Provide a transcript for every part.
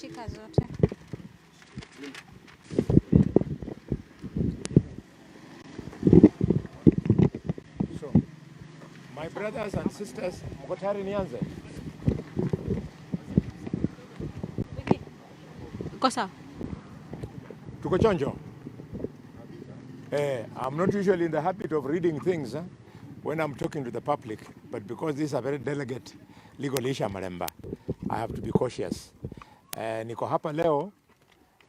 Shika zote. So, my brothers and sisters, mko tayari nianze? Uko sawa? Tuko chonjo? I'm not usually in the habit of reading things when I'm talking to the public, but because this is a very delicate legal issue, Maremba, I have to be cautious. Niko hapa leo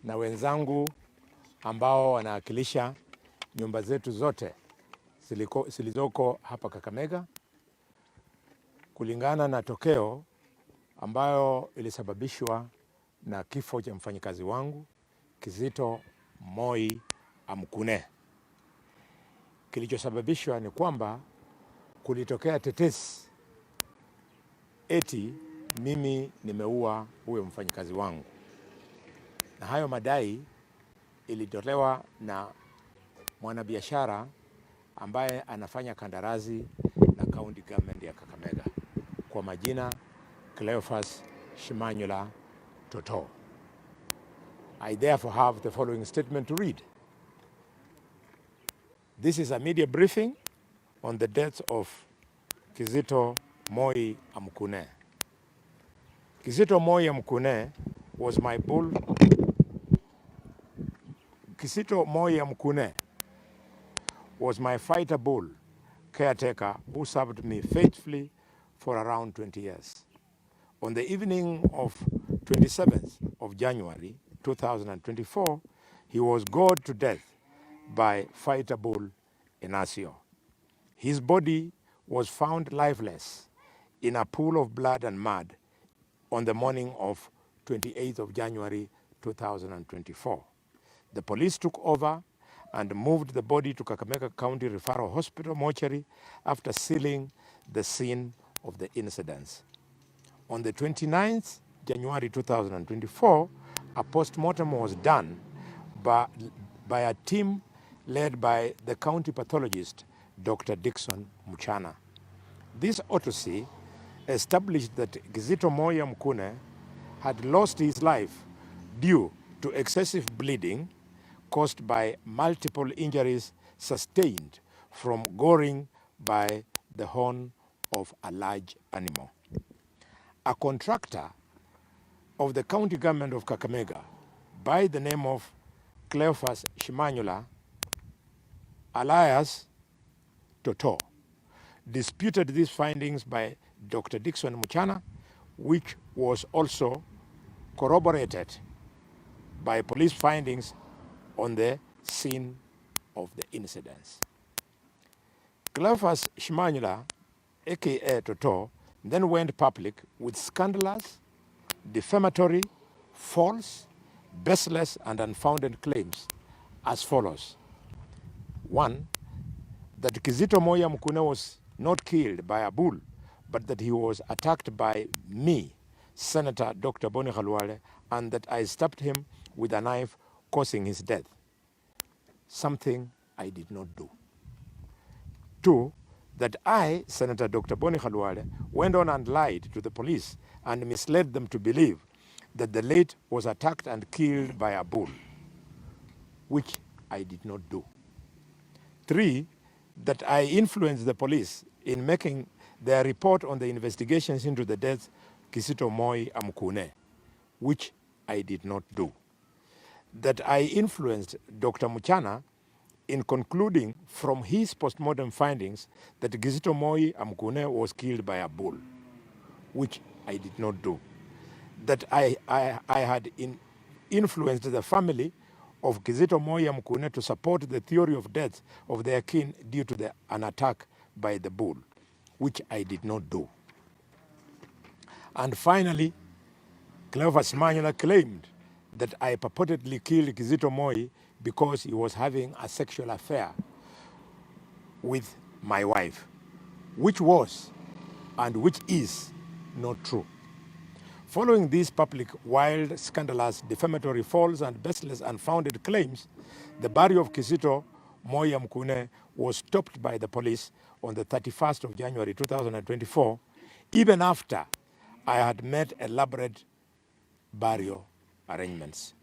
na wenzangu ambao wanawakilisha nyumba zetu zote zilizoko hapa Kakamega kulingana na tokeo ambayo ilisababishwa na kifo cha mfanyikazi wangu Kizito Moi Amkune. Kilichosababishwa ni kwamba kulitokea tetesi eti mimi nimeua huyo mfanyikazi wangu, na hayo madai ilitolewa na mwanabiashara ambaye anafanya kandarasi na county government ya Kakamega kwa majina Cleophas Shimanyula Toto. I therefore have the following statement to read. This is a media briefing on the death of Kizito Moi Amkune. Kizito Moi Amkune was my bull. Kizito Moi Amkune was my fighter bull caretaker who served me faithfully for around 20 years. On the evening of 27th of January 2024, he was gored to death by fighter bull Inacio. His body was found lifeless in a pool of blood and mud on the morning of 28th of January 2024. The police took over and moved the body to Kakamega County Referral Hospital mortuary after sealing the scene of the incidents. On the 29th January 2024, a post-mortem was done by a team led by the county pathologist, Dr. Dickson Muchana. This autopsy established that Kizito Moi Amkune had lost his life due to excessive bleeding caused by multiple injuries sustained from goring by the horn of a large animal. A contractor of the county government of Kakamega by the name of Cleophas Shimanyula, alias Toto, disputed these findings by Dr. Dickson Muchana, which was also corroborated by police findings on the scene of the incidents. Cleophas Shimanyula, aka Toto, then went public with scandalous, defamatory, false, baseless, and unfounded claims as follows. 1, that Kizito Moi Amkune was not killed by a bull, but that he was attacked by me, Senator Dr. Boni Khalwale, and that I stabbed him with a knife, causing his death. Something I did not do. 2, that I, Senator Dr. Boni Khalwale, went on and lied to the police and misled them to believe that the late was attacked and killed by a bull, which I did not do. 3, that I influenced the police in making their report on the investigations into the death of Kizito Moi Amkune, which I did not do. That I influenced Dr. Muchana in concluding from his postmortem findings that Kizito Moi Amkune was killed by a bull, which I did not do. That I had influenced the family of Kizito Moi Amkune to support the theory of death of their kin due to an attack by the bull, which I did not do. And finally, Cleophas Shimanyula claimed that I purportedly killed Kizito Moi because he was having a sexual affair with my wife, which was and which is not true. Following these public, wild, scandalous, defamatory, false, and baseless, unfounded claims, the burial of Kizito Moi Amkune was stopped by the police on the 31st of January 2024, even after I had made elaborate burial arrangements.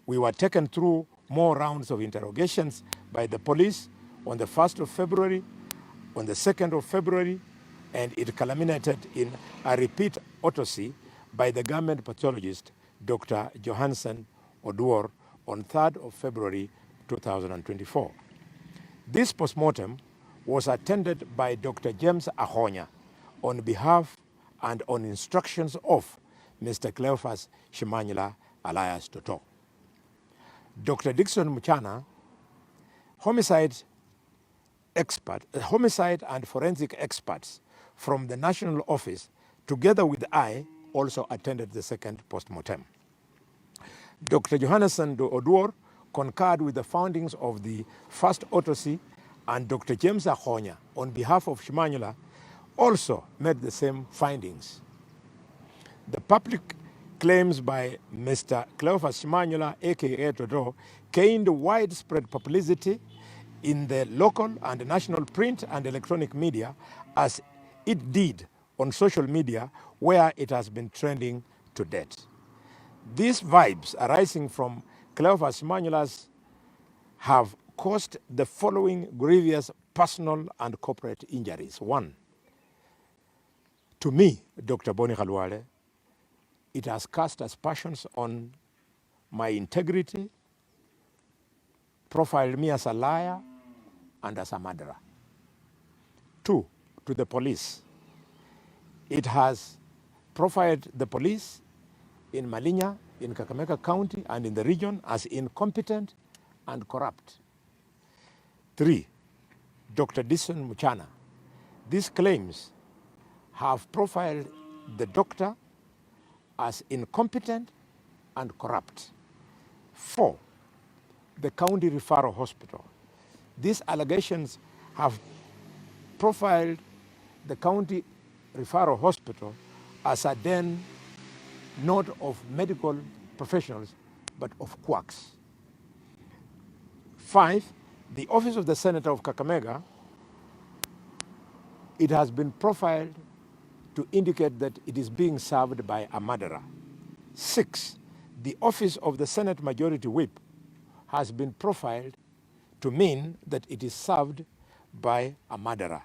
We were taken through more rounds of interrogations by the police on the 1st of February, on the 2nd of February, and it culminated in a repeat autopsy by the government pathologist, Dr. Johansen Oduor, on 3rd of February 2024. This postmortem was attended by Dr. James Ahonya on behalf and on instructions of Mr. Cleophas Shimanyula alias Toto. Dr. Dickson Muchana, homicide and forensic experts from the national office, together with I, also attended the second postmortem. Dr. Johansen Oduor concurred with the findings of the first autopsy, and Dr. James Ahonya, on behalf of Shimanyula, also made the same findings. The public claims by Mr. Cleophas Shimanyula, aka Toto, gained widespread publicity in the local and national print and electronic media, as it did on social media, where it has been trending to date. These vibes arising from Cleophas Shimanyula's have caused the following grievous personal and corporate injuries. 1, to me, Dr. Boni Khalwale, it has cast aspersions on my integrity, profiled me as a liar and as a murderer. 2, to the police, it has profiled the police in Malinya, in Kakamega County, and in the region as incompetent and corrupt. 3, Dr. Dickson Muchana, these claims have profiled the doctor as incompetent and corrupt. 4, the county referral hospital. These allegations have profiled the county referral hospital as a den not of medical professionals, but of quacks. 5, the office of the Senator of Kakamega, it has been profiled to indicate that it is being served by a murderer. 6, the office of the Senate Majority Whip has been profiled to mean that it is served by a murderer.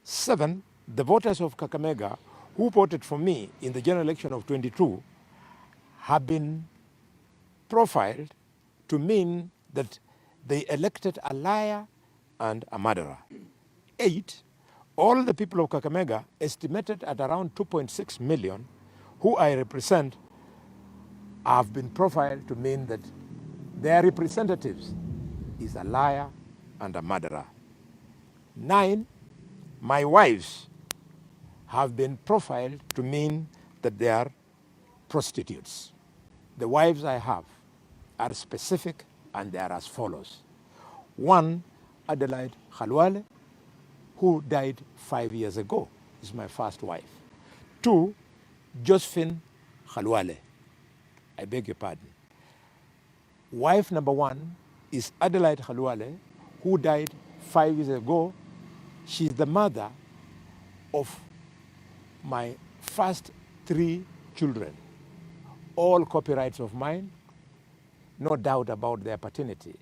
7, the voters of Kakamega who voted for me in the general election of 22 have been profiled to mean that they elected a liar and a murderer. 8, all the people of Kakamega, estimated at around 2.6 million, who I represent, have been profiled to mean that their representatives is a liar and a murderer. 9, my wives have been profiled to mean that they are prostitutes. The wives I have are specific, and they are as follows. 1, Adelaide Khalwale, who died 5 years ago, is my first wife. 2, Josephine Khalwale. I beg your pardon. Wife number 1 is Adelaide Khalwale, who died 5 years ago. She's the mother of my first 3 children, all copyrights of mine, no doubt about their paternity.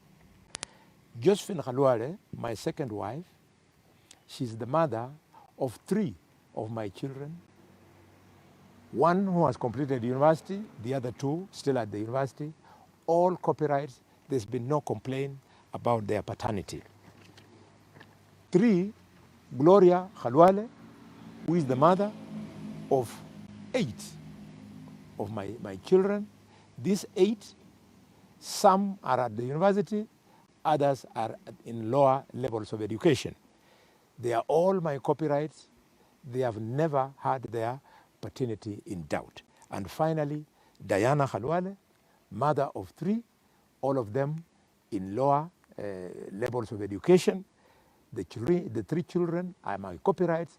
Josephine Khalwale, my second wife, she's the mother of 3 of my children, 1 who has completed university, the other 2 still at the university, all copyrights. There's been no complaint about their paternity. 3, Gloria Khalwale, who is the mother of 8 of my children. These 8, some are at the university, others are in lower levels of education. They are all my copyrights. They have never had their paternity in doubt. And finally, Diana Khalwale, mother of 3, all of them in lower levels of education. The 3 children are my copyrights.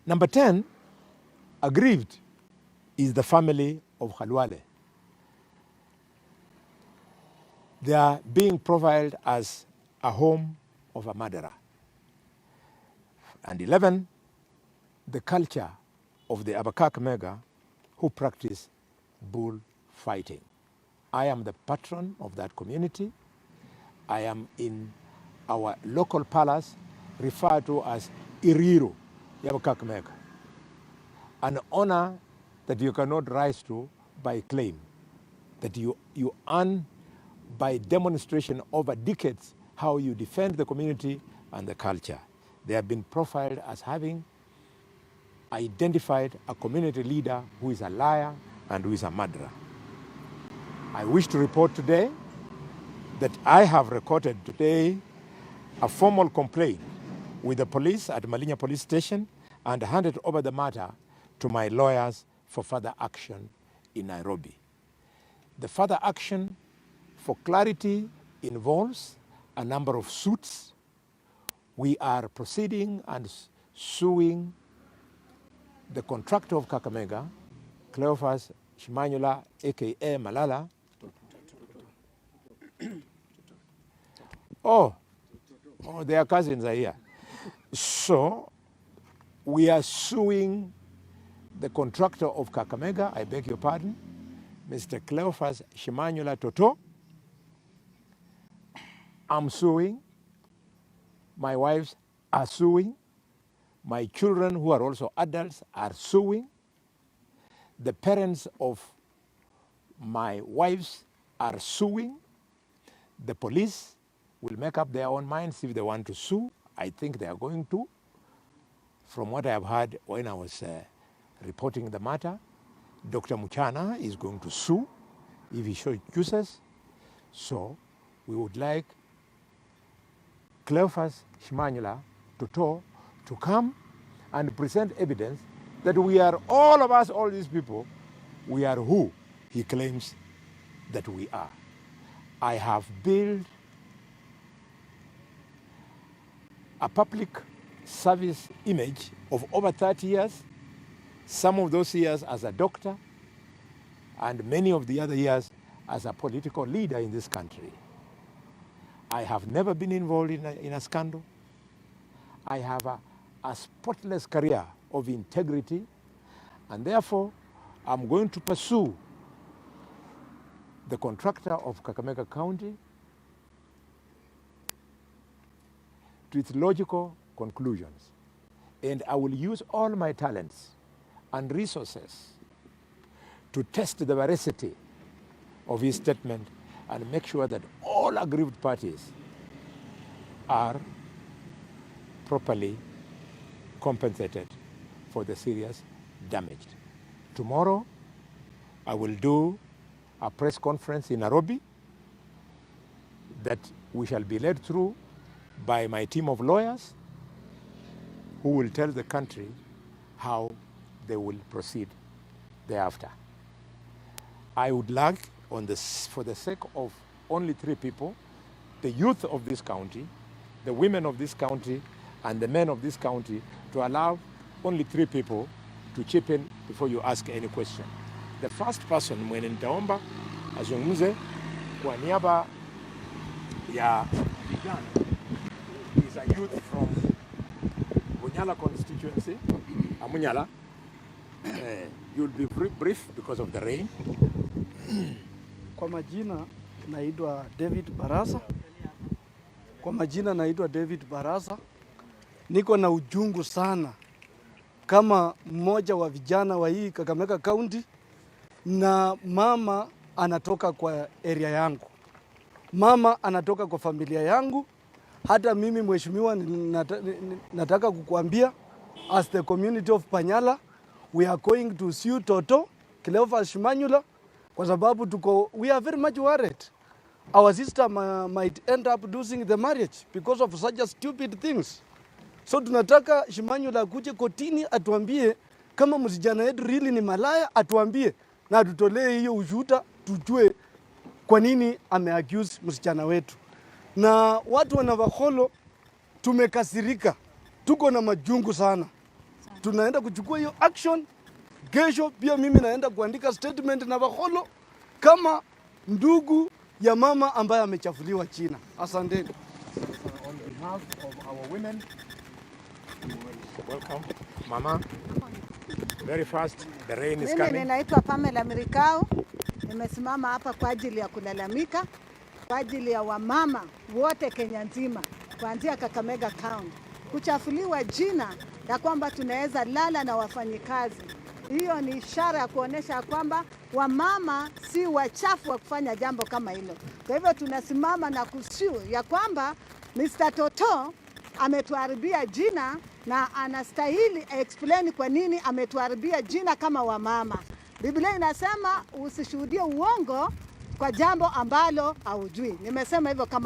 Number 10, aggrieved is the family of Khalwale. They are being profiled as a home of a murderer. And 11, the culture of the Abakak Mega who practice bull fighting. I am the patron of that community. I am in our local palace, referred to as Iriru, Yabakakameka, an honor that you cannot rise to by claim, that you earn by demonstration over decades how you defend the community and the culture. They have been profiled as having identified a community leader who is a liar and who is a murderer. I wish to report today that I have recorded today a formal complaint with the police at Malinya Police Station and handed over the matter to my lawyers for further action in Nairobi. The further action, for clarity, involves a number of suits. We are proceeding and suing the contractor of Kakamega, Cleophas Shimanyula, aka Malala. Oh, their cousins are here. So we are suing the contractor of Kakamega, I beg your pardon, Mr. Cleophas Shimanyula Toto. I'm suing. My wives are suing. My children, who are also adults, are suing. The parents of my wives are suing. The police will make up their own minds if they want to sue. I think they are going to. From what I have heard when I was reporting the matter, Dr. Muchana is going to sue if he so chooses. So we would like Cleophas Shimanyula Toto to come and present evidence that we are, all of us, all these people, we are who he claims that we are. I have built a public service image of over 30 years, some of those years as a doctor, and many of the other years as a political leader in this country. I have never been involved in a scandal. I have a spotless career of integrity, and therefore I'm going to pursue the contractor of Kakamega County to its logical conclusions. And I will use all my talents and resources to test the veracity of his statement and make sure that all aggrieved parties are properly compensated for the serious damage. Tomorrow, I will do a press conference in Nairobi that we shall be led through by my team of lawyers who will tell the country how they will proceed thereafter. I would like, for the sake of only 3 people, the youth of this county, the women of this county, and the men of this county, to allow only 3 people to chip in before you ask any question. The first person mwenye nitaomba azungumze kwa niaba ya vijana is a youth from Bunyala constituency, Amunyala. You'll be brief because of the rain. Kwa majina naitwa David Barasa. Niko na ujungu sana kama mmoja wa vijana wa hii Kakamega County, na mama anatoka kwa area yangu. Mama anatoka kwa familia yangu. Hata mimi mheshimiwa nataka kukuambia, as the community of Panyala, we are going to sue Toto, Cleophas Shimanyula, kwa sababu we are very much worried. Our sister might end up losing the marriage because of such stupid things. So tunataka Shimanyula kuje kotini atuambie kama msijana yetu really ni malaya, atuambie na atutolee hiyo ushuhuda tujue kwa nini ameaccuse msichana wetu. Na watu wa Navakholo tumekasirika, tuko na majungu sana. Tunaenda kuchukua hiyo action. Kesho pia mimi naenda kuandika statement Navakholo kama ndugu ya mama ambaye amechafuliwa China. Asanteni. On behalf of our women, welcome. Mama, very fast, the rain is coming. Mimi ninaitwa Pamela Mirikao, Nimesimama hapa kwa ajili ya kulalamika, kwa ajili ya wamama wote Kenya nzima, kuanzia Kakamega County, kuchafuliwa jina ya kwamba tunaweza lala na wafanyikazi. Hiyo ni ishara ya kuonesha kwamba wamama si wachafu wa kufanya jambo kama hilo. Kwa hivyo tunasimama na kusiu ya kwamba Mr. Toto ametuharibia jina na anastahili explain kwa nini ametuharibia jina kama wamama. Biblia inasema usishuhudie uongo kwa jambo ambalo haujui. Nimesema hivyo kama